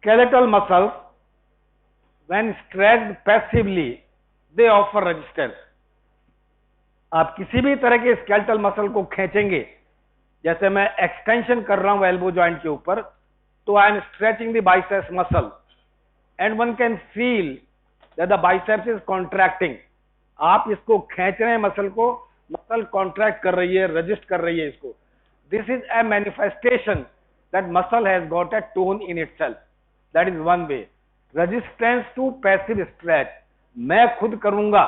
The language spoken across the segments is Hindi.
skeletal muscles, when stretched passively, they offer resistance. आप किसी भी तरह के स्केलेटल मसल को खींचेंगे, जैसे मैं एक्सटेंशन कर रहा हूं एल्बो जॉइंट के ऊपर, तो I am stretching the biceps muscle and one can feel that the biceps is contracting. आप इसको खींच रहे हैं मसल को, मसल कॉन्ट्रैक्ट कर रही है, रजिस्ट कर रही है इसको. This is a manifestation that muscle has got a tone in itself. That is one way. Resistance to passive stretch, मैं खुद करूंगा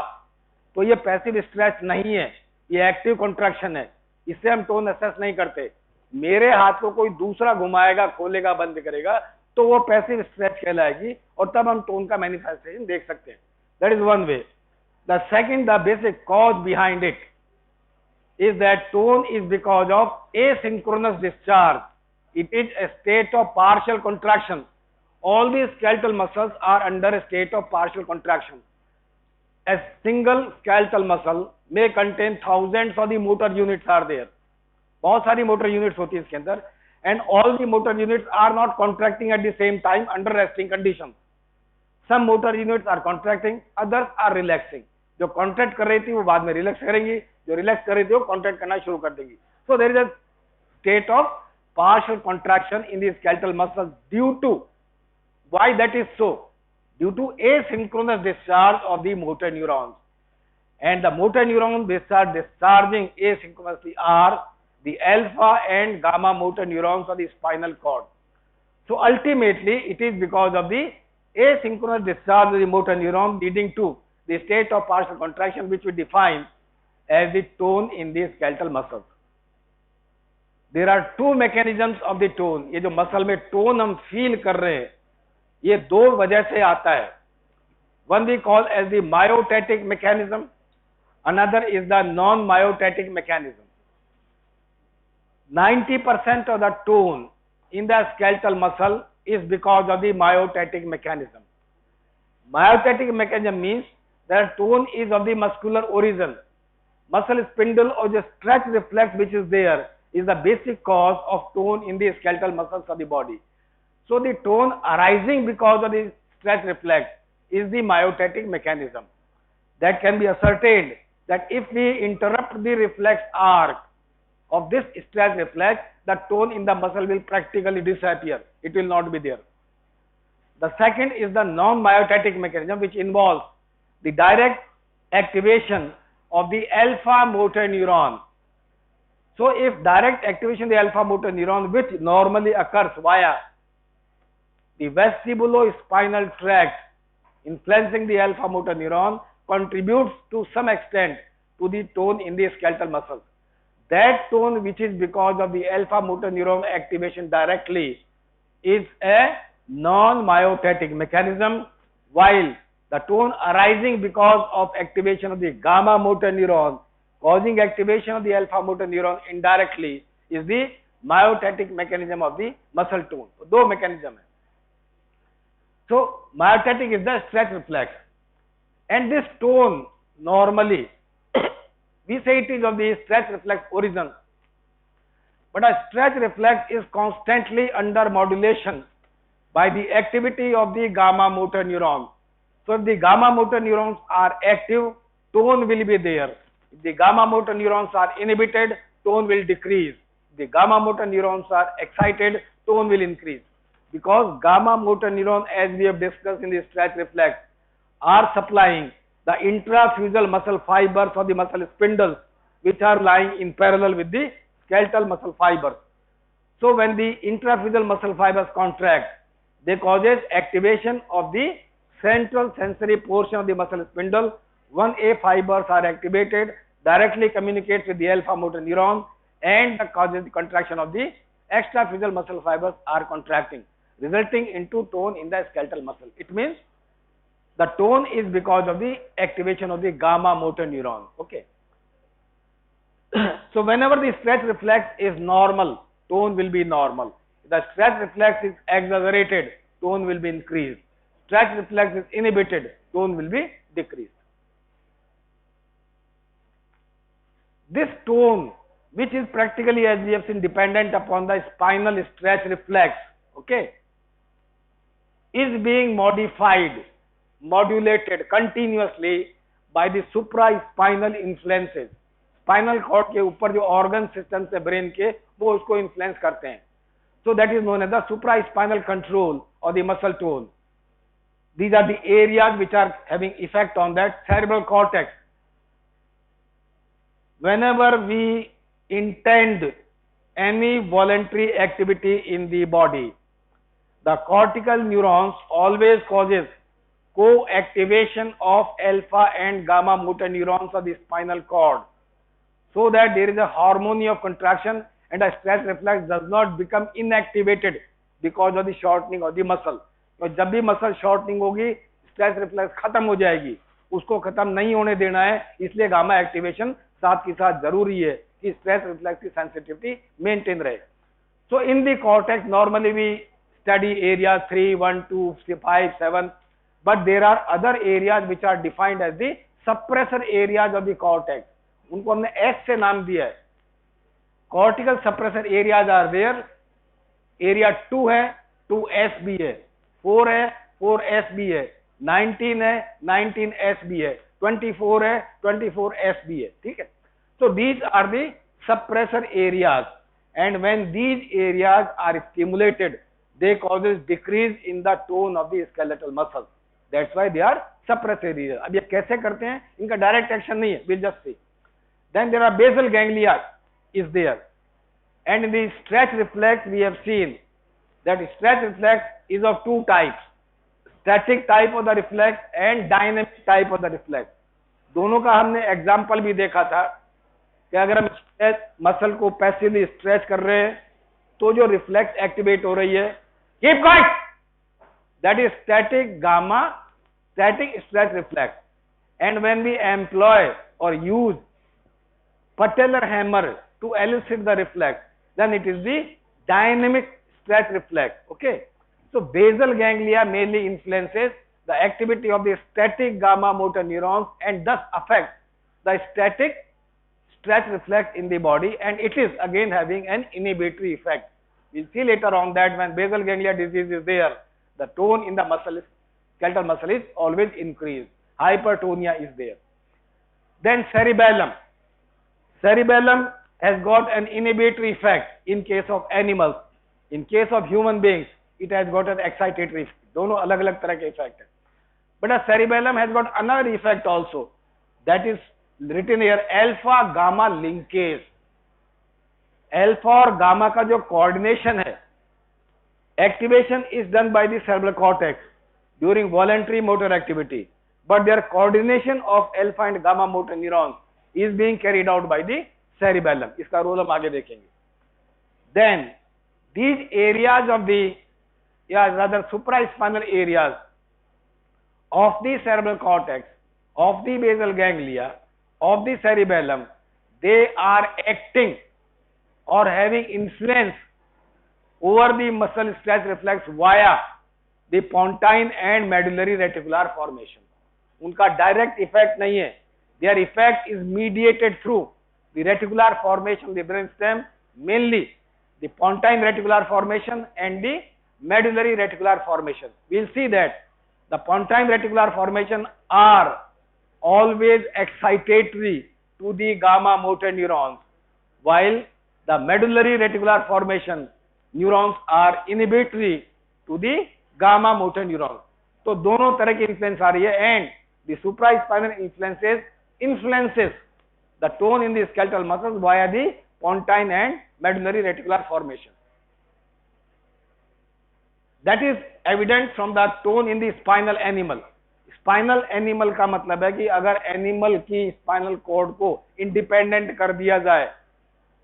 तो ये पैसिव स्ट्रेच नहीं है, ये एक्टिव कॉन्ट्रैक्शन है. इससे हम टोन असेस नहीं करते. मेरे हाथ को कोई दूसरा घुमाएगा, खोलेगा, बंद करेगा, तो वो पैसिव स्ट्रेच कहलाएगी और तब हम टोन का मैनिफेस्टेशन देख सकते हैं. That is one way. The second, the basic cause behind it is that tone is because of asynchronous discharge. It is a state of partial contraction. All the skeletal muscles are under a state of partial contraction. A single skeletal muscle may contain thousands of the motor units are there. बहुत सारी motor units होती है इसके अंदर, and all the motor units are not contracting at the same time under resting conditions. Some motor units are contracting, others are relaxing. जो कॉन्ट्रैक्ट कर रही थी वो बाद में रिलैक्स करेंगी, जो रिलैक्स कर रही थी वो कॉन्ट्रैक्ट करना शुरू कर देंगी. So there is a state of partial contraction in the skeletal muscles due to, why that is so, due to asynchronous discharge of the motor neurons, and the motor neurons which are discharging asynchronously are the alpha and gamma motor neurons of the spinal cord. So ultimately it is because of the asynchronous discharge of the motor neuron leading to the state of partial contraction, which we define as the tone in the skeletal muscles. There are two mechanisms of the tone. ये जो मसल में टोन हम फील कर रहे हैं, ये दो वजह से आता है. One we call as the myotatic mechanism, another is the non-myotatic mechanism. 90% of the tone in the skeletal muscle is because of the myotatic mechanism. Myotatic mechanism means that tone is of the muscular origin. Muscle spindle or the stretch reflex which is there is the basic cause of tone in the skeletal muscles of the body. So the tone arising because of the stretch reflex is the myotatic mechanism. That can be ascertained that if we interrupt the reflex arc of this stretch reflex, the tone in the muscle will practically disappear. It will not be there. The second is the non-myotatic mechanism, which involves the direct activation of the alpha motor neuron. So if direct activation of the alpha motor neuron, which normally occurs via the vestibulospinal tract influencing the alpha motor neuron, contributes to some extent to the tone in the skeletal muscles. That tone which is because of the alpha motor neuron activation directly is a non-myotatic mechanism, while the tone arising because of activation of the gamma motor neuron causing activation of the alpha motor neuron indirectly is the myotatic mechanism of the muscle tone. So, दो mechanism है. So myotatic is the stretch reflex, and this tone normally we say it is of the stretch reflex origin, but a stretch reflex is constantly under modulation by the activity of the gamma motor neuron. So if the gamma motor neurons are active, tone will be there. If the gamma motor neurons are inhibited, tone will decrease. If the gamma motor neurons are excited, tone will increase. Because gamma motor neuron, as we have discussed in the stretch reflex, are supplying the intrafusal muscle fibers or the muscle spindles, which are lying in parallel with the skeletal muscle fibers. So when the intrafusal muscle fibers contract, they causes activation of the central sensory portion of the muscle spindle. 1A fibers are activated, directly communicates with the alpha motor neuron, and the causes the contraction of the extrafusal muscle fibers are contracting, resulting into tone in the skeletal muscle. It means the tone is because of the activation of the gamma motor neuron. Okay. So whenever the stretch reflex is normal, tone will be normal. If the stretch reflex is exaggerated, tone will be increased. Stretch reflex is inhibited, tone will be decreased. This tone, which is practically, as we have seen, dependent upon the spinal stretch reflex, okay, is being modulated continuously by the supraspinal influences. Spinal cord के ऊपर जो ऑर्गन सिस्टम है ब्रेन के, वो उसको इन्फ्लुएंस करते हैं. So that is known as the supraspinal control or the muscle tone. These are the areas which are having effect on that cerebral cortex. Whenever we intend any voluntary activity in the body, the cortical neurons always causes co-activation of alpha and gamma motor neurons of the spinal cord, so that there is a harmony of contraction and a stress reflex does not become inactivated because of the shortening of the muscle. तो जब भी मसल शॉर्टनिंग होगी, स्ट्रेस रिफ्लेक्स खत्म हो जाएगी. उसको खत्म नहीं होने देना है, इसलिए गामा एक्टिवेशन साथ के साथ जरूरी है कि स्ट्रेस रिफ्लेक्स की सेंसिटिविटी मेंटेन रहे. So in the cortex normally we study area 3, 1, 2, 5, 7, but there are other areas which are defined as the suppressor areas of the cortex. उनको हमने S से नाम दिया है. Cortical suppressor areas are there. Area 2 है, 2S भी है, 4 है, 4S भी है, 19 है, 19S भी है, 24 है, 24S भी है. ठीक है. So these are the suppressor areas, and when these areas are stimulated, they causes decrease in the tone of the skeletal muscle. That's why they are suppressor areas. अब ये कैसे करते हैं, इनका डायरेक्ट एक्शन नहीं है, we'll just see. Then there are basal ganglia is there, and in the stretch reflex we have seen that stretch reflex is of two types, static type of the reflex and dynamic type of the reflex. दोनों का हमने एग्जाम्पल भी देखा था कि अगर हम स्ट्रेच मसल को पैसिवली स्ट्रेच कर रहे हैं तो जो रिफ्लेक्स एक्टिवेट हो रही है, keep going, that is static gamma static stretch reflex. And when we employ और use patellar hammer to elicit the reflex, then it is the dynamic stretch reflex. Okay, so basal ganglia mainly influences the activity of the static gamma motor neurons and thus affects the static stretch reflex in the body, and it is again having an inhibitory effect. We'll see later on that when basal ganglia disease is there, the tone in the muscle, skeletal muscle is always increased, hypertonia is there. Then cerebellum. Cerebellum has got an inhibitory effect in case of animals. In case of human beings, it has got an excitatory effect. दोनों अलग अलग तरह के इफेक्ट है. But a cerebellum has got another effect also. That is written here, alpha gamma linkage. Alpha और gamma का जो coordination है, activation is done by the cerebral cortex during voluntary motor activity, but their coordination of alpha and gamma motor neurons is being carried out by the cerebellum. इसका रोल हम आगे देखेंगे. Then these areas of the, rather supraspinal areas of the cerebral cortex, of the basal ganglia, of the cerebellum, they are acting or having influence over the muscle stretch reflex via the pontine and medullary reticular formation. उनका direct effect नहीं है. Their effect is mediated through the reticular formation of the brainstem, mainly the pontine reticular formation and the medullary reticular formation. We'll see that the pontine reticular formation are always excitatory to the gamma motor neurons, while the medullary reticular formation neurons are inhibitory to the gamma motor neurons. तो दोनों तरह की influence आ रही है, and the supraspinal influences the tone in the skeletal muscles via the pontine and medullary reticular formation. That is evident from the tone in the spinal animal. Spinal animal का मतलब है कि अगर एनिमल की स्पाइनल कॉर्ड को इंडिपेंडेंट कर दिया जाए,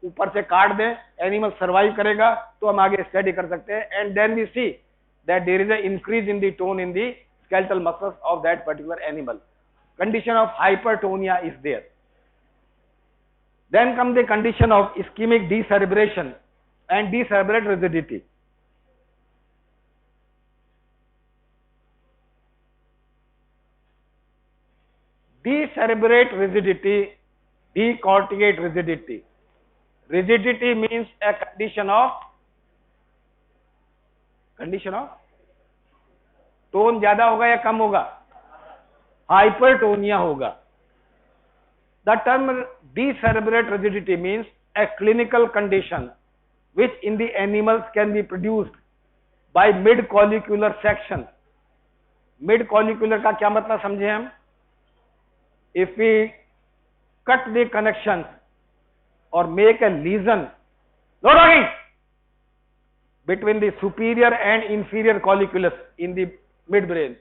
ऊपर से काट दें, एनिमल सर्वाइव करेगा, तो हम आगे स्टडी कर सकते हैं. And then we see that there is a increase in the tone in the skeletal muscles of that particular animal. Condition of hypertonia is there. Then comes the condition of ischemic decerebration and decerebrate rigidity. Decerebrate rigidity, decorticate rigidity. Rigidity means a condition of tone ज्यादा होगा या कम होगा? हाइपरटोनिया होगा. The term decerebrate rigidity means a clinical condition which in the animals can be produced by mid-collicular section. Mid-collicular का क्या मतलब समझे हम? If we cut the connections or make a lesion, no talking, between the superior and inferior colliculus in the midbrain.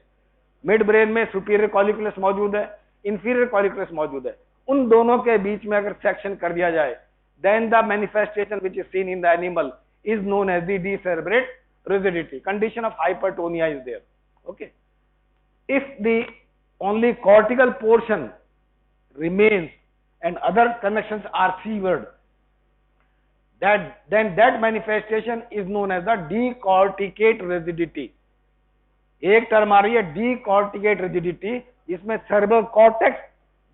Midbrain में superior colliculus मौजूद है, inferior colliculus मौजूद है. उन दोनों के बीच में अगर सेक्शन कर दिया जाए, then the manifestation which is seen in the animal is known as the decerebrate rigidity. Condition of hypertonia is there. Okay. If the only cortical portion remains and other connections are severed, then that manifestation is known as the decorticate rigidity. एक टर्म आ रही है decorticate rigidity, इसमें cerebral cortex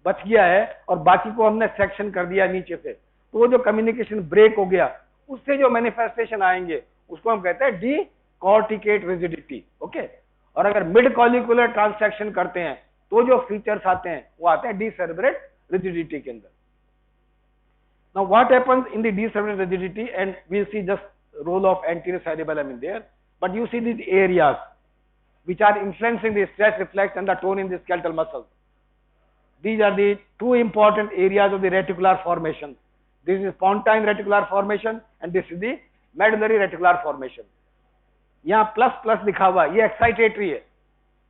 बच गया है और बाकी को हमने सेक्शन कर दिया नीचे से, तो वो जो कम्युनिकेशन ब्रेक हो गया, उससे जो मैनिफेस्टेशन आएंगे उसको हम कहते हैं decorticate rigidity. ओके. और अगर मिड कॉलिकुलर ट्रांसैक्शन करते हैं तो जो फीचर्स आते हैं वो आते हैं decerebrate rigidity के अंदर. Now what happens in the decerebrate rigidity, and we'll see just role of anterior cerebellum in there, but you see these areas which are influencing the stress reflex and the tone in the skeletal muscles. These are the two important areas of the reticular formation. This is pontine reticular formation and this is the medullary reticular formation. यहाँ प्लस प्लस लिखा हुआ, ये excitatory है.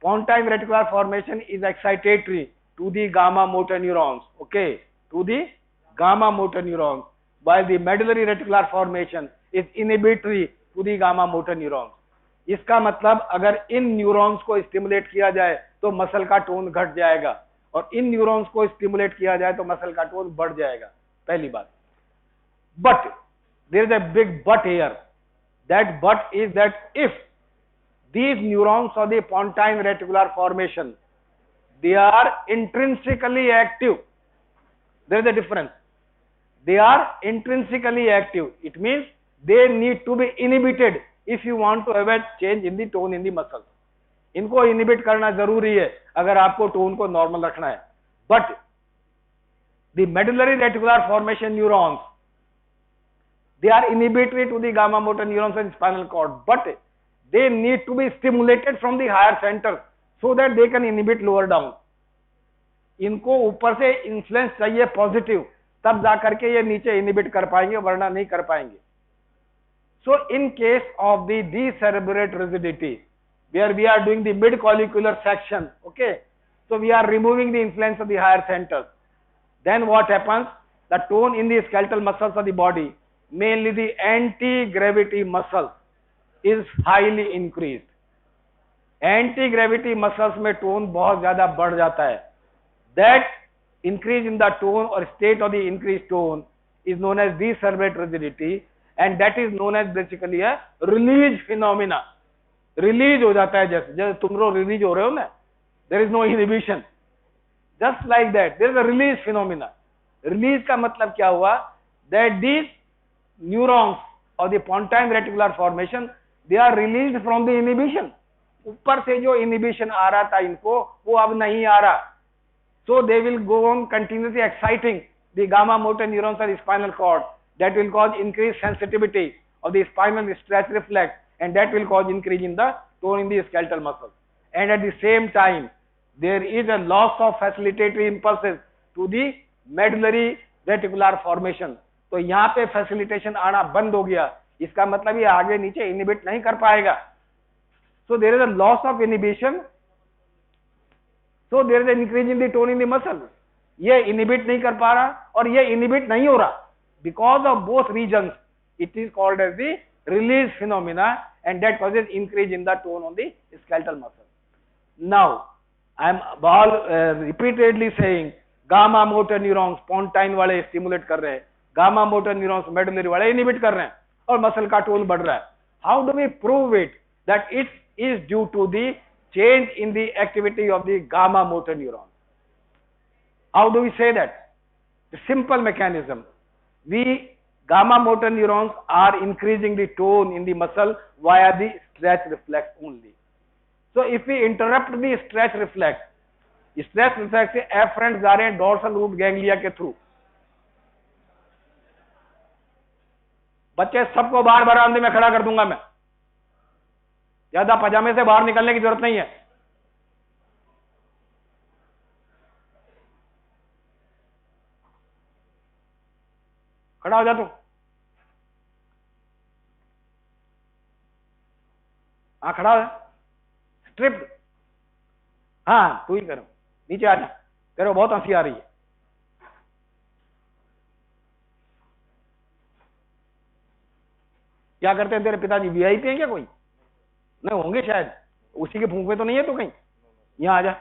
Pontine reticular formation is excitatory to the gamma motor neurons, okay, to the gamma motor neurons, while the medullary reticular formation is inhibitory to the gamma motor neurons. इसका मतलब अगर इन न्यूरॉन्स को स्टिमुलेट किया जाए तो मसल का टोन घट जाएगा और इन न्यूरॉन्स को स्टिमुलेट किया जाए तो मसल का टोन बढ़ जाएगा. पहली बात. But there is a big but here. That but is that if these neurons of the pontine reticular formation, they are intrinsically active. There is a difference. They are intrinsically active. It means they need to be inhibited if you want to have a change in the tone in the muscle. इनको inhibit करना जरूरी है अगर आपको टोन को नॉर्मल रखना है. But the medullary reticular formation neurons, they are inhibitory to the gamma motor neurons and spinal cord, but they need to be stimulated from the higher center so that they can inhibit lower down. इनको ऊपर से इन्फ्लुएंस चाहिए पॉजिटिव, तब जाकर के ये नीचे इनहिबिट कर पाएंगे, वरना नहीं कर पाएंगे. So in case of the decerebrate rigidity, where we are doing the mid collicular section, okay, so we are removing the influence of the higher centers, then what happens? The tone in the skeletal muscles of the body, mainly the anti-gravity muscles, is highly increased. Anti-gravity muscles में टोन बहुत ज्यादा बढ़ जाता है. That increase in the tone or state of the increased tone is known as decerebrate rigidity, and that is known as basically a release phenomena. Release हो जाता है जैसे तुम लोग रिलीज हो रहे हो ना, there is no inhibition. Just like that, there is a release phenomena. Release का मतलब क्या हुआ? That these neurons of the pontine reticular formation, they are released from the inhibition. ऊपर से जो inhibition आ रहा था इनको, वो अब नहीं आ रहा. So they will go on continuously exciting the gamma motor neurons and the spinal cord. That will cause increased sensitivity of the spinal stretch reflex, and that will cause increase in the tone in the skeletal muscles. And at the same time, there is a loss of facilitatory impulses to the medullary reticular formation. तो यहाँ पे facilitation आना बंद हो गया, इसका मतलब ये आगे नीचे inhibit नहीं कर पाएगा. So there is a loss of inhibition. So there is an increase in the tone in the muscle. ये inhibit नहीं कर पा रहा और ये inhibit नहीं हो रहा. Because of both regions, it is called as the release phenomena, and that causes increase in the tone on the skeletal muscle. Now, I am repeatedly saying gamma motor neurons pontine वाले stimulate कर रहे हैं, gamma motor neurons medullary वाले inhibit कर रहे हैं और muscle का tone बढ़ रहा है. How do we prove it that it is due to the change in the activity of the gamma motor neurons? How do we say that? The simple mechanism. Gamma motor neurons are increasing the tone in the muscle via the stretch reflex only. So if we interrupt the stretch reflex से एफरेंट जा रहे हैं डोर्सल रूट गैंग्लिया के थ्रू। बच्चे सबको बार बरामदे में खड़ा कर दूंगा मैं, ज्यादा पजामे से बाहर निकलने की जरूरत नहीं है। खड़ा हो जा तू। हाँ खड़ा है, स्ट्रिप्ड। हाँ तू ही करो, नीचे आ जा, तेरे को बहुत हंसी आ रही है। क्या करते हैं तेरे पिताजी, वीआईपी हैं क्या कोई? नहीं होंगे शायद, उसी के फूंक में तो नहीं है तो कहीं। यहां आ जा,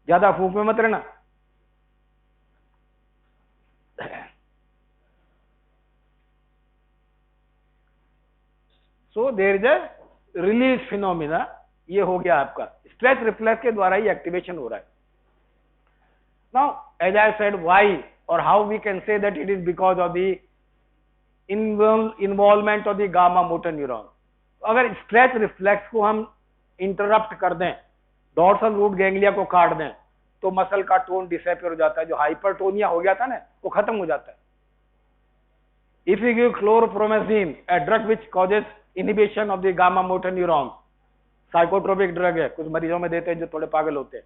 ज्यादा फूंक में मत रहना। So there is a release phenomena. ये हो गया आपका स्ट्रेच रिफ्लेक्स के द्वारा ही एक्टिवेशन हो रहा है। Now as I said why और how we can say that it is because of the involvement of the gamma motor neuron. अगर स्ट्रेच रिफ्लेक्स को हम इंटरप्ट कर दें, डोर्सल रूट गैंग्लिया को काट दें, तो मसल का टोन डिसअपियर हो जाता है। जो हाइपरटोनिया हो गया था ना, वो खत्म हो जाता है। If you give chlorpromazine, a drug which causes inhibition of the gamma motor neuron, psychotropic drug है, कुछ मरीजों में देते हैं जो थोड़े पागल होते हैं,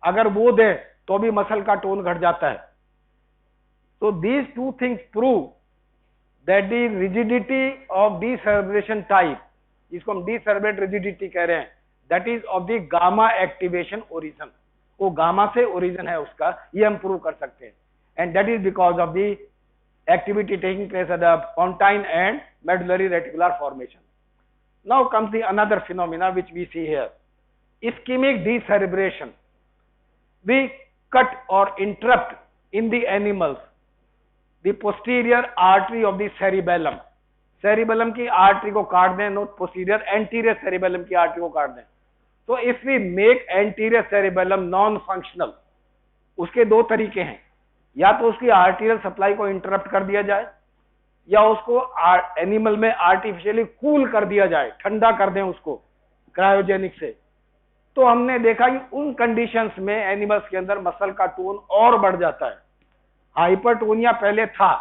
अगर वो दे तो भी मसल का टोन घट जाता है। तो these two things prove that the rigidity of decerebration type, जिसको हम डीसेरेब्रेट रिजिडिटी कह रहे हैं, that is of the gamma activation origin. वो गामा से ओरिजिन है उसका, ये हम प्रूव कर सकते हैं। And that is because of the activity taking place at the pontine and medullary reticular formation. Now comes the another phenomena which we see here, ischemic decerebration. We cut or interrupt in the animals the posterior artery of the cerebellum. cerebellum की artery को काट दें, not posterior, anterior cerebellum की artery को काट दें। तो if we make anterior cerebellum non-functional, उसके दो तरीके हैं, या तो उसकी आर्टीरियल सप्लाई को इंटरप्ट कर दिया जाए, या उसको एनिमल में आर्टिफिशियली कूल कर दिया जाए, ठंडा कर दें उसको क्रायोजेनिक से। तो हमने देखा कि उन कंडीशंस में एनिमल्स के अंदर मसल का टोन और बढ़ जाता है। हाइपरटोनिया पहले था,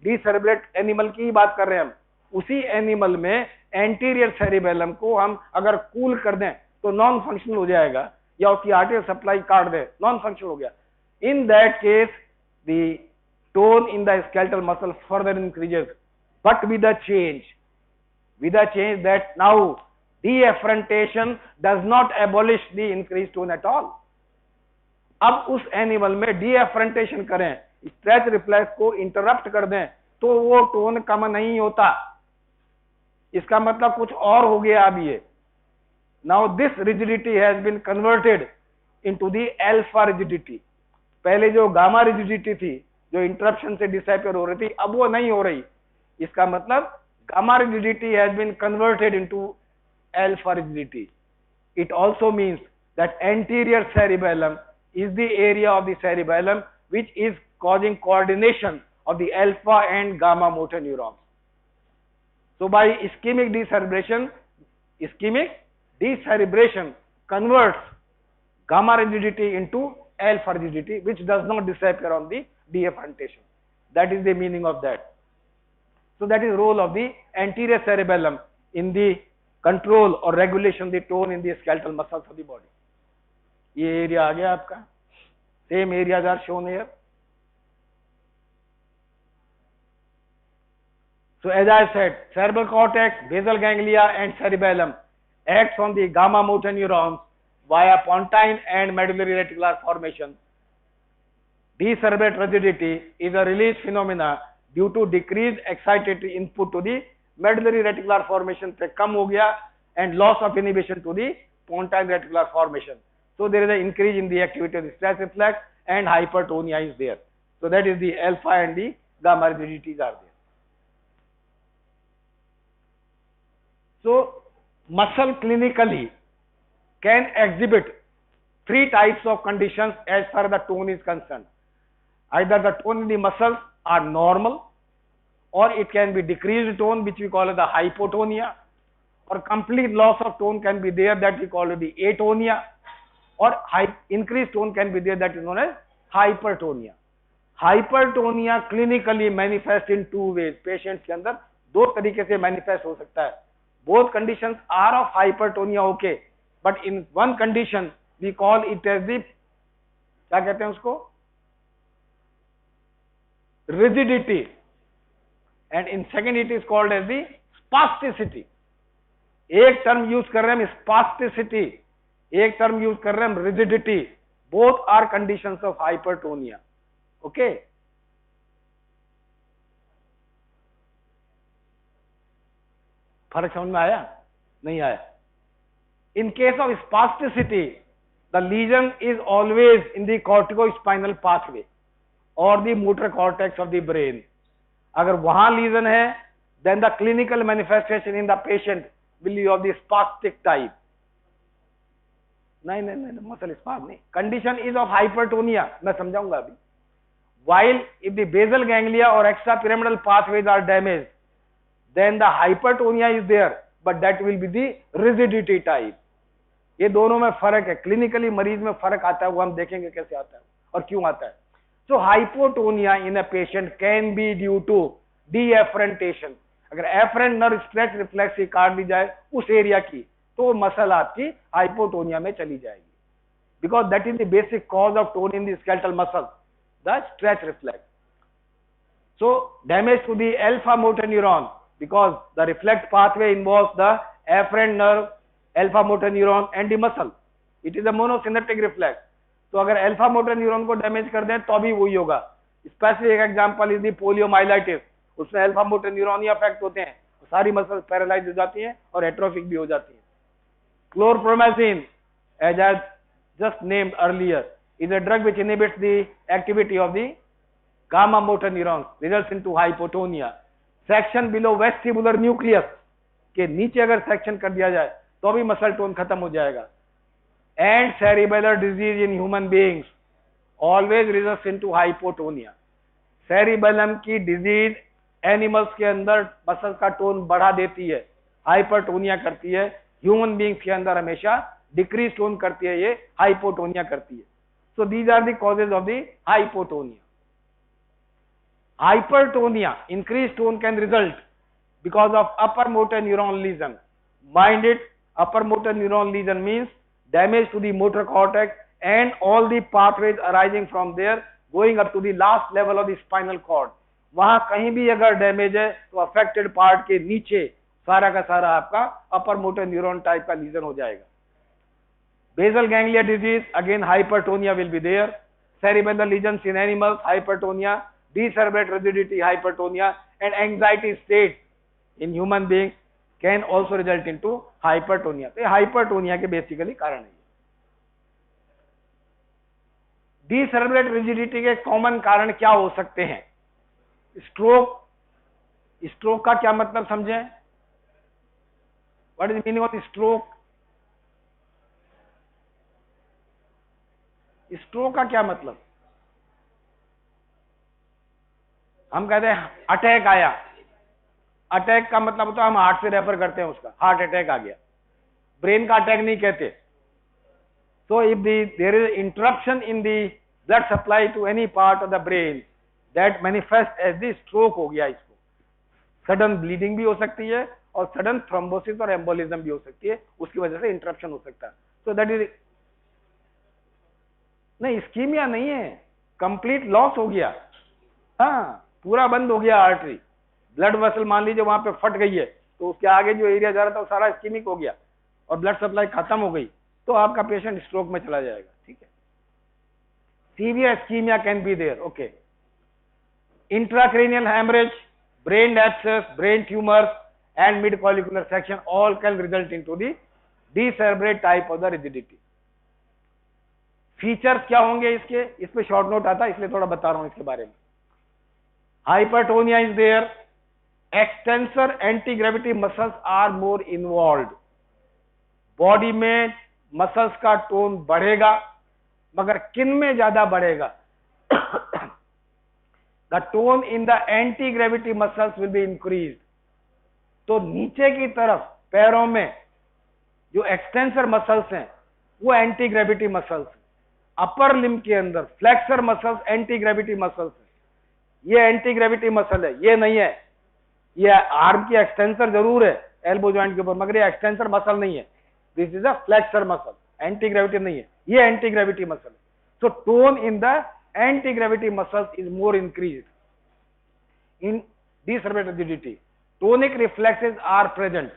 डीसेरेब्रेट एनिमल की ही बात कर रहे हैं हम। उसी एनिमल में एंटीरियर सेरिबेलम को हम अगर कूल कर दें तो नॉन फंक्शनल हो जाएगा, या उसकी आर्टीरियल सप्लाई काट दें, नॉन फंक्शनल हो गया। In that case the tone in the skeletal muscle further increases, but with a change that now deafferentation does not abolish the increased tone at all. अब उस एनिमल में डीएफरेंटेशन करें, स्ट्रेच रिफ्लेक्स को इंटरप्ट कर दें, तो वो टोन कम नहीं होता। इसका मतलब कुछ और हो गया अब ये। Now this rigidity has been converted into the alpha rigidity. पहले जो गामा रिजिडिटी थी, जो इंटरप्शन से डिसअपियर हो रही थी, अब वो नहीं हो रही। इसका मतलब gamma rigidity has been converted into alpha rigidity. It also means that anterior cerebellum is the area of the cerebellum which is causing coordination of the alpha and gamma motor neurons. So by ischemic decerebration converts gamma rigidity into alpha rigidity, which does not disappear on the deafferentation. That is the meaning of that. So that is role of the anterior cerebellum in the control or regulation the tone in the skeletal muscles of the body. ये एरिया आ गया आपका, same areas are shown here. So as I said, cerebral cortex, basal ganglia and cerebellum acts on the gamma motor neurons via pontine and medullary reticular formation. Decerebrate rigidity is a release phenomena due to decreased excitatory input to the medullary reticular formation पे कम हो गया and loss of inhibition to the pontine reticular formation. So there is an increase in the activity of the stress reflex and hypertonia is there. So that is the alpha and the gamma rigidities are there. So muscle clinically can exhibit three types of conditions as far as the tone is concerned. Either the tone in the muscles are normal, or it can be decreased tone, which we call as the hypotonia, or complete loss of tone can be there, that we call it the atonia, or increased tone can be there, that is known as hypertonia. Hypertonia clinically manifest in two ways, patients के अंदर दो तरीके से मैनिफेस्ट हो सकता है. Both conditions are of hypertonia, okay, but in one condition we call it as the, क्या कहते हैं उसको, rigidity, and in second it is called as the spasticity. एक टर्म यूज कर रहे हैं हम स्पास्टिसिटी, एक टर्म यूज कर रहे हैं हम rigidity. Both are conditions of hypertonia. Okay, फर्क समझ में आया? नहीं आया? In case of spasticity the lesion is always in the corticospinal pathway और the motor cortex of the brain. अगर वहां लीजन है then the clinical manifestation in the patient will be of the spastic type. नहीं, मसल स्पास्ट नहीं, कंडीशन इज ऑफ हाइपरटोनिया. मैं समझाऊंगा अभी. While if the basal ganglia or extrapyramidal pathways are damaged, then the hypertonia is there, but that will be the rigidity type. ये दोनों में फर्क है, क्लिनिकली मरीज में फर्क आता है, वो हम देखेंगे कैसे आता है और क्यों आता है. So hypotonia in a patient can be due to deafferentation. अगर efferent nerve stretch reflex की काट दी जाए उस एरिया की, तो मसल आपकी हाइपोटोनिया में चली जाएगी, because that is the basic cause of tone in the skeletal muscle, the stretch reflex. So damage to the alpha motor neuron, because the reflex pathway involves the afferent nerve, alpha motor neuron and the muscle. It is a monosynaptic reflex. तो अगर अल्फा मोटर न्यूरॉन को डैमेज कर दें तो भी वही होगा. Specific example is the poliomyelitis. उसमें अल्फा मोटर न्यूरॉन ही अफेक्ट होते हैं, सारी मसल पैरालाइज हो जाती हैं और एट्रोफिक भी हो जाती हैं. Chlorpromazine, as I just named earlier, is a drug which inhibits the activity of the gamma motor neurons, results into hypotonia. Section below vestibular nucleus के नीचे अगर सेक्शन कर दिया जाए तो भी मसल टोन खत्म हो जाएगा. And cerebellar disease in human beings always results into hypotonia. Cerebellum की डिजीज एनिमल्स के अंदर मसल का टोन बढ़ा देती है, हाइपरटोनिया करती है. ह्यूमन बींग्स के अंदर हमेशा डिक्रीज टोन करती है, ये हाइपोटोनिया करती है. So these are the causes of the hypotonia. Hypertonia, increased tone can result because of upper motor neuron lesion. Mind it, upper motor neuron lesion means damage to the motor cortex and all the pathways arising from there going up to the last level of the spinal cord. वहां कहीं भी अगर डैमेज है तो अफेक्टेड पार्ट के नीचे सारा का सारा आपका अपर मोटर न्यूरॉन टाइप का लीजन हो जाएगा. Basal ganglia disease, again hypertonia will be there. Cerebellar lesions in animals, hypertonia. Decerebrate rigidity, hypertonia, and anxiety state in human beings can also result into hypertonia. तो hypertonia के basically कारण है. Decerebrate rigidity के कॉमन कारण क्या हो सकते हैं? स्ट्रोक. स्ट्रोक का क्या मतलब समझें? What is the meaning of stroke? Stroke का क्या मतलब? हम कहते हैं अटैक आया. अटैक का मतलब होता है हम हार्ट से रेफर करते हैं उसका, हार्ट अटैक आ गया. ब्रेन का अटैक नहीं कहते. So if there is interruption in the blood supply to any part of the brain, that manifest as the stroke हो गया. इसको सडन ब्लीडिंग भी हो सकती है और सडन थ्रोम्बोसिस और एम्बोलिज्म भी हो सकती है, उसकी वजह से इंटरप्शन हो सकता है. सो दैट इज नहीं, इस्कीमिया नहीं है, कंप्लीट लॉस हो गया. हाँ, पूरा बंद हो गया आर्टरी. ब्लड वेसल मान लीजिए वहां पे फट गई है तो उसके आगे जो एरिया जा रहा था वो सारा इस्कीमिक हो गया और ब्लड सप्लाई खत्म हो गई, तो आपका पेशेंट स्ट्रोक में चला जाएगा. ठीक है. Severe ischaemia can be there. Okay. Intracranial haemorrhage, brain abscess, brain tumours and mid collicular section all can result into the decerebrate type of the rigidity. Features क्या होंगे इसके? इस पे शॉर्ट नोट आता है इसलिए थोड़ा बता रहा हूं इसके बारे में. Hypertonia is there. Extensor anti gravity muscles are more involve. Body में मसल्स का टोन बढ़ेगा, मगर किन में ज्यादा बढ़ेगा? The tone in the anti gravity muscles will be increase. तो नीचे की तरफ पैरों में जो एक्सटेंसर मसल्स हैं वो anti gravity muscles, upper limb के अंदर flexor muscles anti gravity muscles है। ये एंटी ग्रेविटी मसल है, ये नहीं है। ये आर्म की एक्सटेंसर जरूर है एल्बो जॉइंट के ऊपर, मगर ये एक्सटेंसर मसल नहीं है। This is a flexor muscle, anti gravity नहीं है, ये एंटी ग्रेविटी मसल है। So tone in the anti gravity muscles is more increased in decerebrate rigidity. Tonic reflexes are present.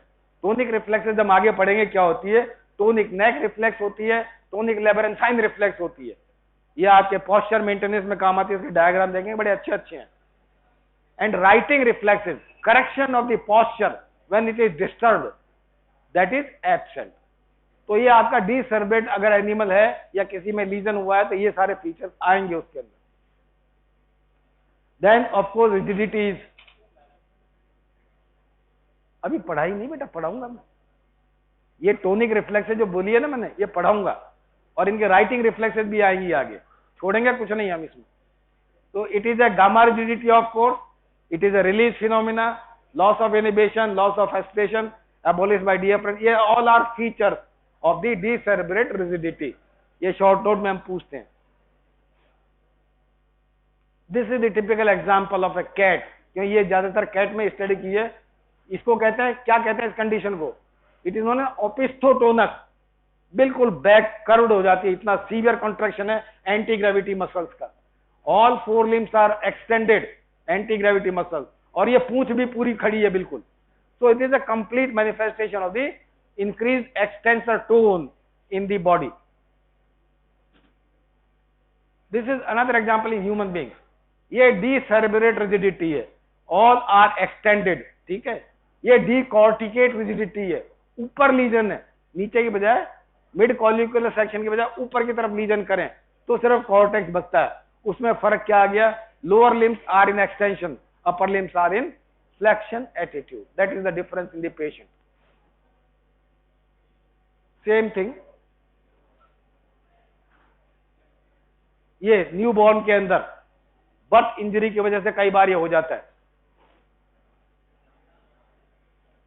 Tonic reflexes हम आगे पढ़ेंगे क्या होती है। टोनिक नेक रिफ्लेक्स होती है, टोनिक लेबरेंसाइन रिफ्लेक्स होती है। ये आपके पोस्चर मेंटेनेंस में काम आती है, इसके डायग्राम देखेंगे, बड़े अच्छे अच्छे हैं। And writing reflexes, correction of the posture when it is disturbed, that is absent. तो ये आपका डिसर्बेट अगर एनिमल है या किसी में लीजन हुआ है तो ये सारे फीचर्स आएंगे उसके अंदर। देन ऑफ कोर्स रिजिडिटीज, अभी पढ़ाई नहीं बेटा, पढ़ाऊंगा मैं। ये टोनिक रिफ्लेक्सेस जो बोली है ना मैंने, ये पढ़ाऊंगा, और इनके राइटिंग रिफ्लेक्सेस भी आएंगी आगे, छोड़ेंगे कुछ नहीं हम इसमें। तो it is a gamma rigidity of course, it is a release phenomena, loss of inhibition, loss of aspiration, abolished by diaphragm, ये all are features of the decerebrate rigidity। ये शॉर्ट नोट में हम पूछते हैं। This is the typical example of a cat, क्योंकि ये ज्यादातर कैट में स्टडी की है। इसको कहते हैं, क्या कहते हैं इस कंडीशन को, it is known as opisthotonus. बिल्कुल बैक कर्व्ड हो जाती है, इतना सीवियर कॉन्ट्रैक्शन है एंटी ग्रेविटी मसल्स का। All four limbs are extended anti gravity muscles, और ये पूंछ भी पूरी खड़ी है बिल्कुल। So it is a complete manifestation of the increased extensor tone in the body. This is another example in human beings. ये decerebrate rigidity है, all are extended, ठीक है। ये decorticate rigidity है, ऊपर लीजन है, नीचे की बजाय मिड कॉलिकुलर सेक्शन की बजाय ऊपर की तरफ लीजन करें तो सिर्फ कॉर्टेक्स बचता है। उसमें फर्क क्या आ गया, lower limbs are in extension, upper limbs are in flexion attitude, that is the difference in the patient। same thing, ये न्यूबॉर्न के अंदर बर्थ इंजरी की वजह से कई बार ये हो जाता है।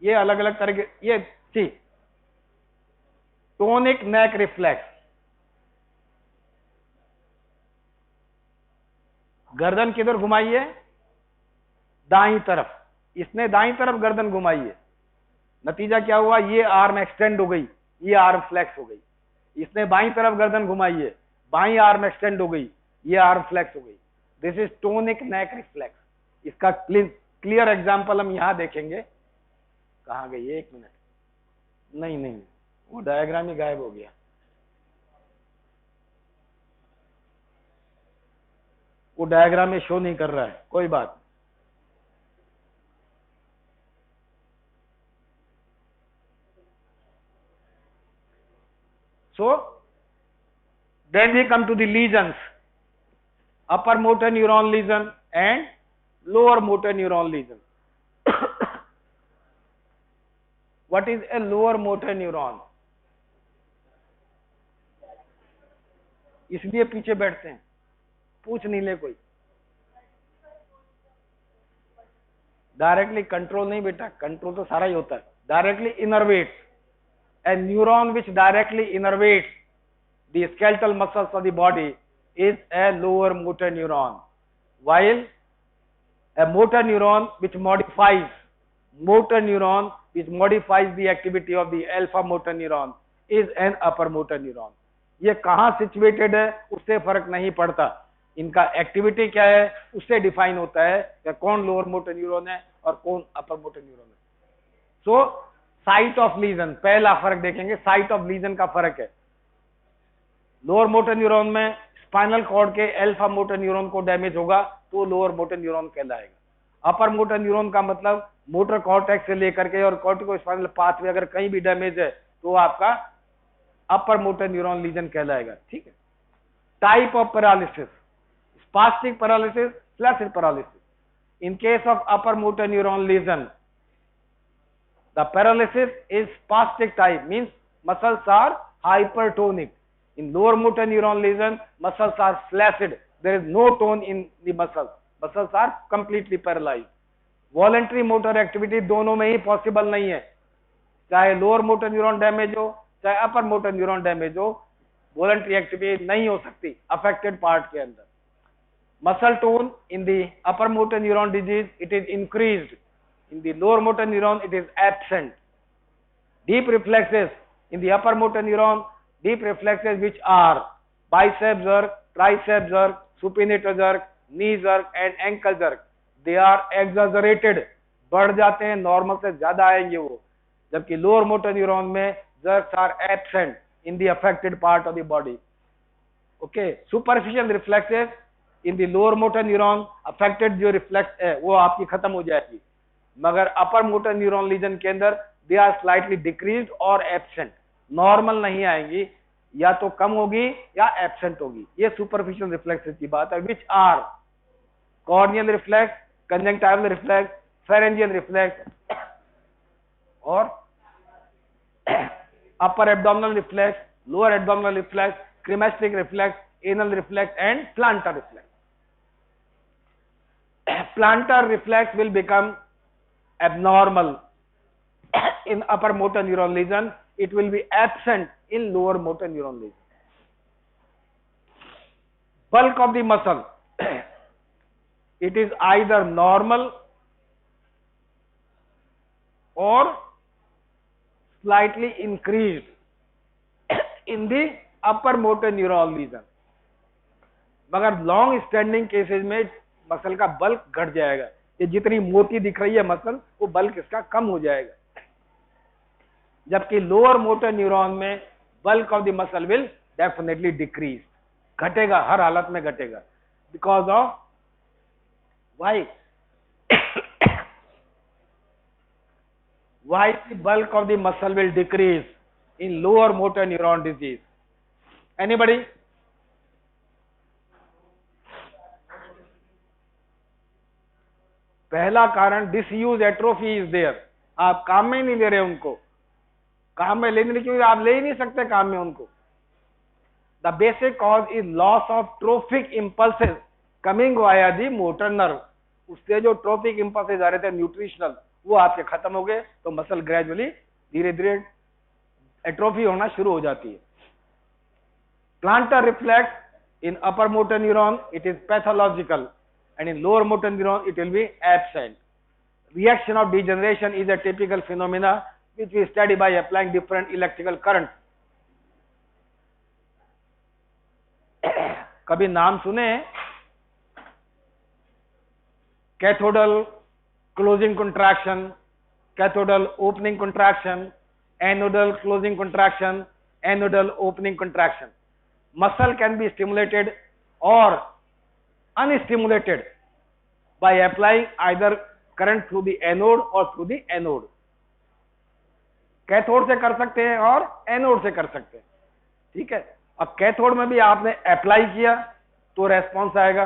ये अलग अलग तरह के, ये सी टोनिक नेक रिफ्लेक्स, गर्दन किधर घुमाइए, दाईं तरफ। इसने दाईं तरफ गर्दन घुमाई है, नतीजा क्या हुआ, ये आर्म एक्सटेंड हो गई, ये आर्म फ्लेक्स हो गई। इसने बाईं तरफ गर्दन घुमाई है, बाईं आर्म एक्सटेंड हो गई, ये आर्म फ्लेक्स हो गई। This is tonic neck reflex. इसका क्लियर एग्जांपल हम यहां देखेंगे। कहां गई, एक मिनट, नहीं, वो डायग्राम ही गायब हो गया। वो डायग्राम में शो नहीं कर रहा है, कोई बात। So then we come to the lesions, upper motor neuron lesion and lower motor neuron lesion। What is a lower motor neuron? इसलिए पीछे बैठते हैं, पूछ नहीं ले कोई। डायरेक्टली कंट्रोल नहीं बेटा, कंट्रोल तो सारा ही होता है। Directly innervates, a neuron which directly innervates the skeletal muscles of the body is a lower motor neuron, while a motor neuron which modifies the activity of the alpha motor neuron is an upper motor neuron। ये कहाँ सिचुएटेड है उससे फर्क नहीं पड़ता, इनका एक्टिविटी क्या है उससे डिफाइन होता है कि कौन लोअर मोटर न्यूरॉन है और कौन अपर मोटर न्यूरॉन है। सो साइट ऑफ लीजन, पहला फर्क देखेंगे, साइट ऑफ लीजन का फर्क है। लोअर मोटर न्यूरॉन में स्पाइनल कॉर्ड के अल्फा मोटर न्यूरॉन को डैमेज होगा तो लोअर मोटर न्यूरॉन कहलाएगा। अपर मोटर न्यूरॉन का मतलब मोटर कॉर्टेक्स से लेकर के और कॉर्टिको स्पाइनल पाथवे अगर कहीं भी डैमेज है तो आपका अपर मोटर न्यूरॉन लीजन कहलाएगा, ठीक है। Type of paralysis, spastic paralysis, flaccid paralysis. In case of upper motor neuron lesion, the paralysis is spastic type, means muscles are hypertonic. In lower motor neuron lesion, muscles are flaccid, there is no tone in the muscles are completely paralyzed। voluntary motor activity दोनों में ही पॉसिबल नहीं है, चाहे लोअर मोटर न्यूरॉन डैमेज हो चाहे अपर मोटर न्यूरॉन डैमेज हो, वॉलंटरी एक्टिविटी नहीं हो सकती अफेक्टेड पार्ट के अंदर। Muscle tone in the upper motor neuron disease it is increased, in the lower motor neuron it is absent. Deep reflexes in the upper motor neuron, deep reflexes which are bicep jerk, tricep jerk, supinator jerk, knee jerk and ankle jerk, they are exaggerated, बढ़ जाते हैं, नॉर्मल से ज्यादा आएंगे वो, जबकि लोअर मोटर न्यूरॉन में jerks are absent in the affected part of the body. Okay, superficial reflexes in the lower motor neuron affected जो रिफ्लेक्स है वो आपकी खत्म हो जाएगी, मगर अपर मोटर न्यूरॉन लीजन के अंदर दे आर स्लाइटली डिक्रीज्ड और एब्सेंट, नॉर्मल नहीं आएंगी, या तो कम होगी या एब्सेंट होगी। ये सुपरफिशियल रिफ्लेक्सेस की बात है, which are corneal reflex, conjunctival reflex, pharyngeal reflex और upper abdominal reflex, lower abdominal reflex, cremasteric reflex, anal reflex and plantar reflex. Plantar reflex will become abnormal in upper motor neuron lesion. It will be absent in lower motor neuron lesion. Bulk of the muscle, it is either normal or slightly increased in the upper motor neuron lesion. मगर लॉन्ग स्टैंडिंग केसेस में मसल का बल्क घट जाएगा। ये जितनी मोटी दिख रही है मसल, वो बल्क इसका कम हो जाएगा। जबकि लोअर मोटर न्यूरॉन में bulk of the muscle will definitely decrease, घटेगा, हर हालत में घटेगा। Because of why why the bulk of the muscle will decrease in lower motor neuron disease? Anybody? पहला कारण डिसयूज एट्रोफी इज देयर। आप काम में नहीं ले रहे उनको, काम में लेने क्योंकि आप ले ही नहीं सकते काम में उनको। The basic cause is loss of trophic impulses coming via the motor nerve. उससे जो ट्रोफिक इंपल्सेस आ रहे थे न्यूट्रिशनल, वो आपके खत्म हो गए, तो मसल ग्रेजुअली धीरे धीरे एट्रोफी होना शुरू हो जाती है। Plantar reflex in upper motor neuron it is pathological, and in lower motor neuron it will be absent. Reaction of degeneration is a typical phenomena which we study by applying different electrical currents. कभी नाम सुने? Cathodal closing contraction, cathodal opening contraction, anodal closing contraction, anodal opening contraction. Muscle can be stimulated or unstimulated by applying either current through the anode or through the anode. Cathode से कर सकते हैं और एनोड से कर सकते हैं, ठीक है। अब कैथोड में भी आपने अप्लाई किया तो रेस्पॉन्स आएगा,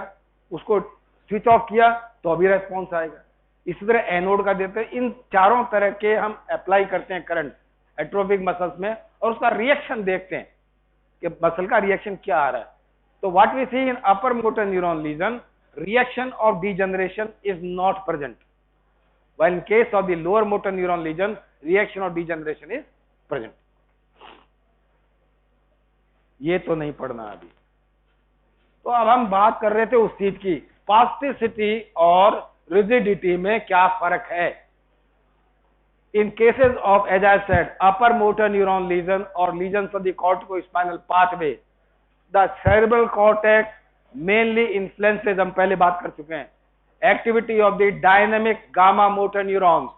उसको स्विच ऑफ किया तो अभी रेस्पॉन्स आएगा। इसी तरह एनोड का देते हैं। इन चारों तरह के हम अप्लाई करते हैं करंट एट्रोफिक मसल्स में, और उसका रिएक्शन देखते हैं कि मसल का रिएक्शन क्या आ रहा है। So what we see in upper motor neuron lesion, reaction of degeneration is not present, while in case of the lower motor neuron lesion, reaction of degeneration is present. ये तो नहीं पढ़ना अभी। तो अब हम बात कर रहे थे उस चीज की, प्लास्टिसिटी और रिजिडिटी में क्या फर्क है। In cases of, as I said, upper motor neuron lesion or lesions of the corticospinal pathway, the cerebral cortex mainly influences, हम पहले बात कर चुके हैं, activity of the dynamic gamma motor neurons,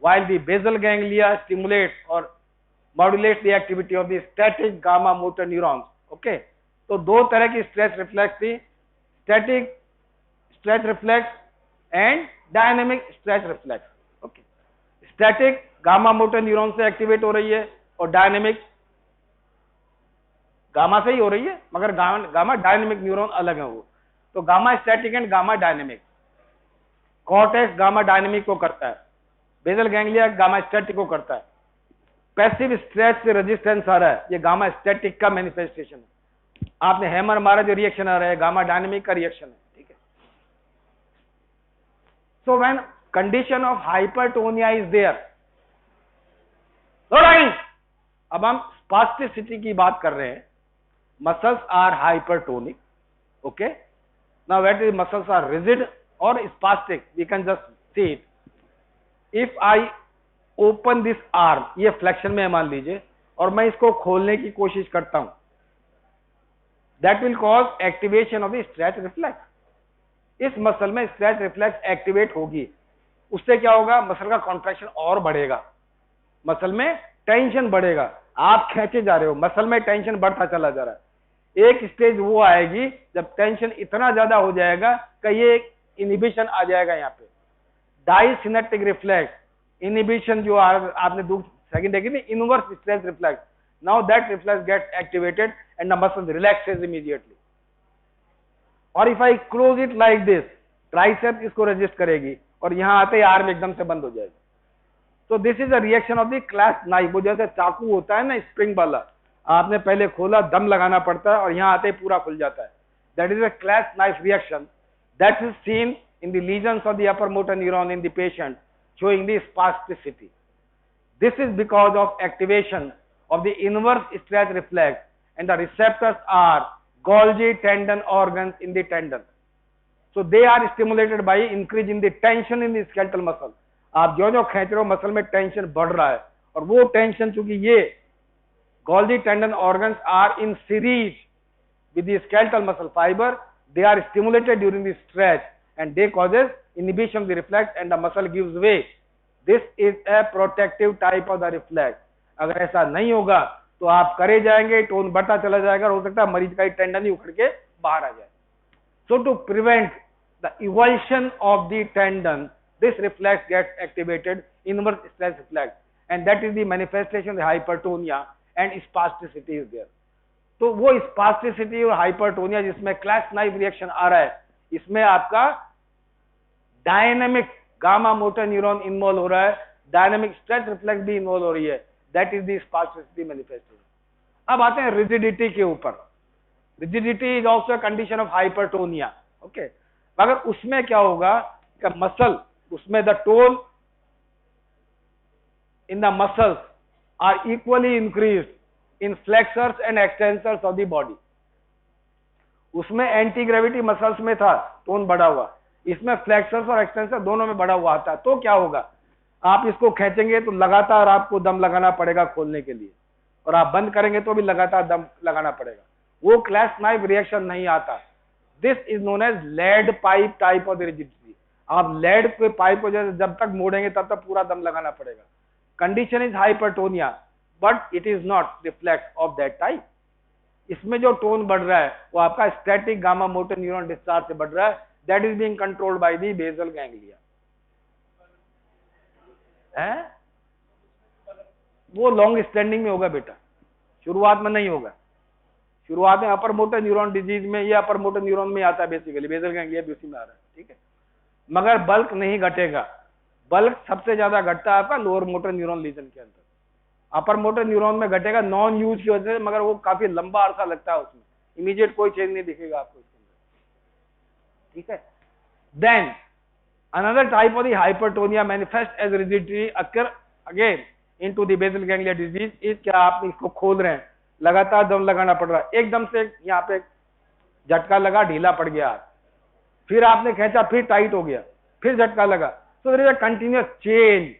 while the basal ganglia stimulates or modulates the activity of the static gamma motor neurons. Okay, तो दो तरह की स्ट्रेस रिफ्लेक्स थी, static stress reflex and dynamic stress reflex. Okay, static gamma motor neuron से एक्टिवेट हो रही है और डायनेमिक गामा से ही हो रही है, मगर गामा डायनेमिक न्यूरॉन अलग है वो। तो gamma static and gamma dynamic. Cortex gamma dynamic को करता है, बेसल गैंग्लिया गामा स्टैटिक को करता है। पैसिव स्ट्रेस से रेजिस्टेंस आ रहा है, ये गामा स्टैटिक का मैनिफेस्टेशन है। आपने हैमर मारा, जो रिएक्शन आ रहा है गामा डायनेमिक का रिएक्शन है, ठीक है। So when condition of hypertonia is there, अब हम स्पास्टिसिटी की बात कर रहे हैं. Muscles are hypertonic. Okay, now what is muscles are rigid और spastic, we can just see it. If I open this arm, ये फ्लेक्शन में है मान लीजिए, और मैं इसको खोलने की कोशिश करता हूं, that will cause activation of the stretch reflex. इस मसल में स्ट्रेच रिफ्लेक्स एक्टिवेट होगी. उससे क्या होगा, मसल का कॉन्ट्रैक्शन और बढ़ेगा, मसल में टेंशन बढ़ेगा. आप खींचे जा रहे हो, मसल में टेंशन बढ़ता चला जा रहा है. एक स्टेज वो आएगी जब टेंशन इतना ज्यादा हो जाएगा कि ये इनहिबिशन आ जाएगा. यहाँ पे डाइसिनेटिक रिफ्लेक्स इनहिबिशन जो आपने सेकंड देखी थी, inverse stretch reflex. Now that reflex gets activated and the muscle relaxes immediately. और if I close it like this, tricep इसको रेजिस्ट करेगी और यहां आते ही आर्म एकदम से बंद हो जाएगी. तो this is a reaction of the clasp knife. वो जैसे चाकू होता है ना स्प्रिंग वाला, आपने पहले खोला, दम लगाना पड़ता है और यहां आते ही पूरा खुल जाता है. That is a clasp knife reaction that is seen in the lesions of the upper motor neuron in the patient, showing the spasticity. This is because of activation of the inverse stretch reflex, and the receptors are Golgi tendon organs in the tendon. So they are stimulated by increase in the tension in the skeletal muscle. आप जो खींच रहे हो मसल में टेंशन बढ़ रहा है, और वो टेंशन चूंकि ये Golgi tendon organs are in series with the skeletal muscle fiber, they are stimulated during the stretch and they causes inhibition of the reflex and the muscle gives way. This is a protective type of the reflex. अगर ऐसा नहीं होगा तो आप करे जाएंगे, टोन बढ़ता चला जाएगा, हो सकता है मरीज का टेंडन ही उखड़ के बाहर आ जाए. So to prevent the evulsion of the tendon, this reflex gets activated, inverse stretch reflex, and that is the manifestation of the hypertonia and spasticity is there. तो वो स्पास्टिसिटी और हाइपरटोनिया जिसमें क्लैस्प नाइफ रिएक्शन आ रहा है, इसमें आपका dynamic gamma motor neuron involve हो रहा है, डायनेमिक स्ट्रेच रिफ्लेक्स भी इन्वॉल्व हो रही है. That is the spasticity manifestation. अब आते हैं रिजिडिटी के ऊपर. Rigidity is also a condition of hypertonia. Okay, मगर उसमें क्या होगा कि मसल, उसमें the tone in the muscles are equally increased in flexors and extensors of the body. उसमें एंटी ग्रेविटी मसल्स में था टोन बढ़ा हुआ, इसमें फ्लेक्सर्स और एक्सटेंसर दोनों में बढ़ा हुआ आता है. तो क्या होगा, आप इसको खींचेंगे तो लगातार आपको दम लगाना पड़ेगा खोलने के लिए, और आप बंद करेंगे तो भी लगातार दम लगाना पड़ेगा. वो क्लैस्प नाइफ रिएक्शन नहीं आता. This is known as lead pipe type of rigidity. आप लेड के पाइप को जब तक मोड़ेंगे तब तक पूरा दम लगाना पड़ेगा. Condition is hypertonia, but it is not reflex of that type. इसमें जो टोन बढ़ रहा है वो आपका static gamma motor neuron discharge से बढ़ रहा है. That is being controlled by the basal ganglia. है वो लॉन्ग स्टैंडिंग में होगा बेटा, शुरुआत में नहीं होगा. शुरुआत में अपर मोटर न्यूरॉन डिजीज में, ये अपर मोटर न्यूरॉन में आता है बेसिकली, बेसल गैंग्लिया भी उसी में आ रहा है. ठीक है, मगर बल्क नहीं घटेगा. बल्क सबसे ज्यादा घटता है आपका लोअर मोटर न्यूरॉन लीजन के अंदर. अपर मोटर न्यूरॉन में घटेगा नॉन यूज की वजह से, मगर वो काफी लंबा अरसा लगता है, उसमें इमीडिएट कोई चेंज नहीं दिखेगा आपको इसके अंदर. ठीक है, then another type of the hypertonia manifest as rigidity occur again into the basal ganglia disease is, क्या आप इसको खोल रहे हैं, लगातार दम लगाना पड़ रहा है, एकदम से यहाँ पे झटका लगा, ढीला पड़ गया, फिर आपने खींचा, फिर टाइट हो गया, फिर झटका लगा. So there is a continuous change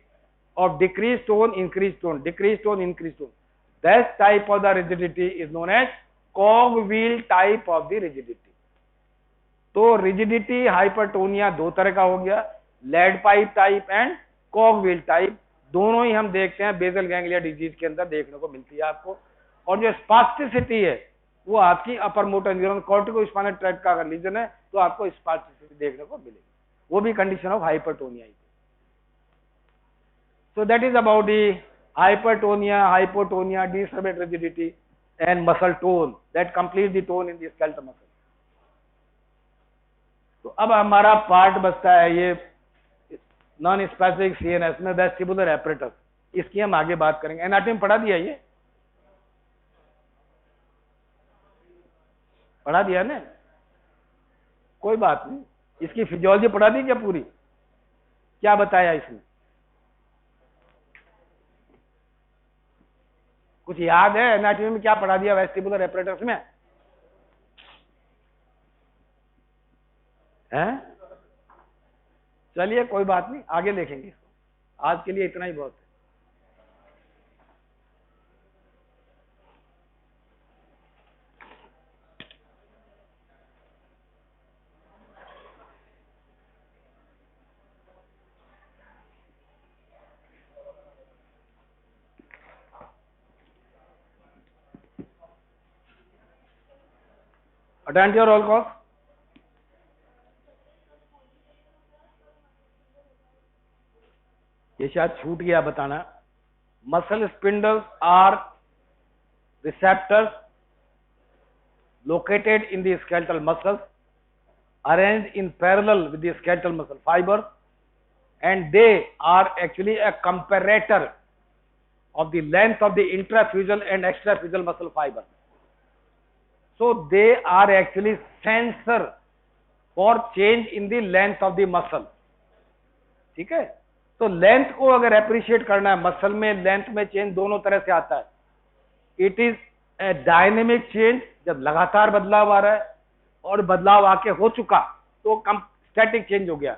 of decreased tone, increased tone, decreased tone, increased tone. This type of the rigidity is known as cogwheel type of the rigidity. तो rigidity hypertonia दो तरह का हो गया, lead pipe type and cogwheel type. दोनों ही हम देखते हैं बेसल गैंग्लिया डिजीज के अंदर देखने को मिलती है आपको. और जो स्पास्टिसिटी है वो आपकी upper motor neuron cortico-spinal tract का रीजन है, तो आपको स्पास्टिसिटी देखने को मिलेगी. वो भी condition of hypertonia. So that is about the hypertonia, hypotonia, disturbed rigidity and muscle tone that completes the tone in the skeletal muscle. तो अब हमारा पार्ट बचता है ये नॉन स्पेसिफिक सीएनएस में वेस्टिबुलर एपरेटस. इसकी हम आगे बात करेंगे. एनाटॉमी पढ़ा दिया, ये पढ़ा दिया ना, कोई बात नहीं. इसकी फिजियोलॉजी पढ़ा दी क्या पूरी, क्या बताया इसमें, कुछ याद है एनाटॉमी में क्या पढ़ा दिया वेस्टिबुलर एपरेटस में? हैं? चलिए कोई बात नहीं, आगे देखेंगे इसको, आज के लिए इतना ही बहुत है। Attend your roll call. ये शायद छूट गया बताना। Muscle spindles are receptors located in the skeletal muscles arranged in parallel with the skeletal muscle fibers, and they are actually a comparator of the length of the intrafusal and extrafusal muscle fibers. So they are actually sensor for change in the length of the muscle. ठीक है, तो लेंथ को अगर अप्रिशिएट करना है, मसल में लेंथ में चेंज दोनों तरह से आता है। It is a dynamic change, जब लगातार बदलाव आ रहा है, और बदलाव आके हो चुका तो कम स्टैटिक चेंज हो गया।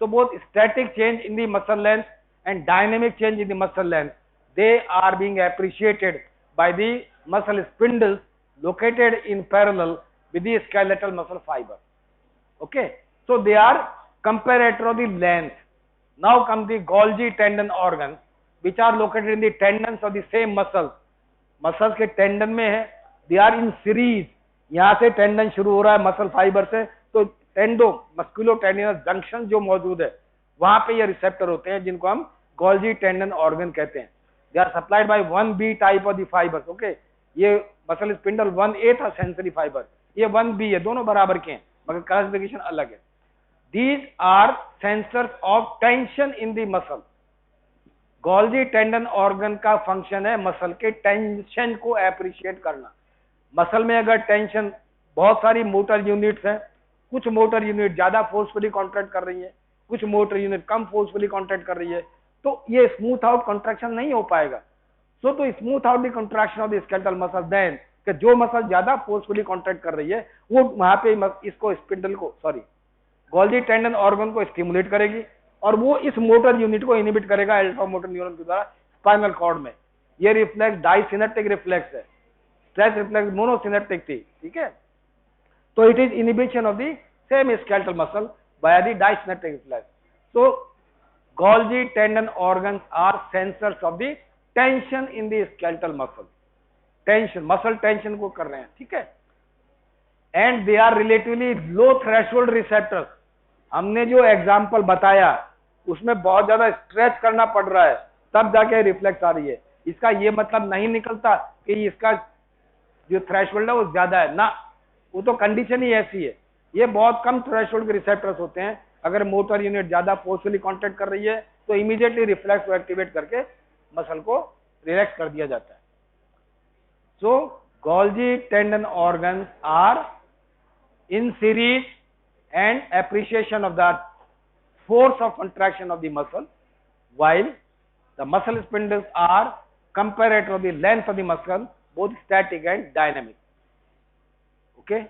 So both static change in the muscle length and dynamic change in the muscle length, they are being appreciated by the muscle spindles located in parallel with the skeletal muscle fiber. Okay, so they are comparator of the length. Now comes the Golgi tendon organs, which are located in the tendons of the same muscles. Muscles के tendon में है, they are in series. यहाँ से tendon शुरू हो रहा है muscle fiber से, तो टेंडो मस्कुलोटेंडिनस जंक्शन जो मौजूद है वहां पे ये रिसेप्टर होते हैं जिनको हम गोल्जी टेंडन ऑर्गन कहते हैं। They are supplied by 1B type of the fibres. Okay, ये मसल स्पिंडल 1A था सेंसरी फाइबर, ये 1B है, दोनों बराबर के हैं मगर क्लासिफिकेशन अलग है। These are sensors of tension in the muscle. Golgi tendon organ का फंक्शन है मसल के टेंशन को एप्रिशिएट करना। मसल में अगर टेंशन, बहुत सारी मोटर यूनिट्स हैं, कुछ मोटर यूनिट ज्यादा फोर्सफुली कॉन्ट्रैक्ट कर रही है, कुछ मोटर यूनिट कम फोर्सफुली कॉन्ट्रैक्ट कर रही है, तो ये स्मूथ आउट कॉन्ट्रैक्शन नहीं हो पाएगा। सो तो smooth out the contraction of the skeletal muscle then कि जो मसल ज्यादा फोर्सफुली कॉन्ट्रैक्ट कर रही है वो वहां पे इसको स्पिंडल को गोल्जी टेंडन ऑर्गन को स्टिमुलेट करेगी और वो इस मोटर यूनिट को इनहिबिट करेगा अल्फा मोटर न्यूरॉन के द्वारा स्पाइनल कॉर्ड में। ये रिफ्लेक्स डाइसिनेप्टिक रिफ्लेक्स है, स्ट्रेस रिफ्लेक्स मोनोसिनेप्टिक थी। ठीक है, so it is inhibition of the same skeletal muscle via the dysynaptic reflex. So Golgi tendon organs are sensors of the tension in the skeletal muscle. Tension, muscle tension को कर रहे हैं। ठीक है, and they are relatively low threshold receptors. हमने जो एग्जाम्पल बताया उसमें बहुत ज्यादा स्ट्रेच करना पड़ रहा है तब जाके रिफ्लेक्स आ रही है। इसका ये मतलब नहीं निकलता कि इसका जो थ्रेशोल्ड है वो ज्यादा है ना, वो तो कंडीशन ही ऐसी है। ये बहुत कम थ्रेशोल्ड के रिसेप्टर्स होते हैं, अगर मोटर यूनिट ज्यादा फोर्सफुली कॉन्टैक्ट कर रही है तो इमीडिएटली रिफ्लेक्स को एक्टिवेट करके मसल को रिलैक्स कर दिया जाता है। So Golgi tendon organs are in series and appreciation of the force of contraction of the muscle, while the muscle spindles are comparator of the length of the muscle, both static and dynamic. Okay.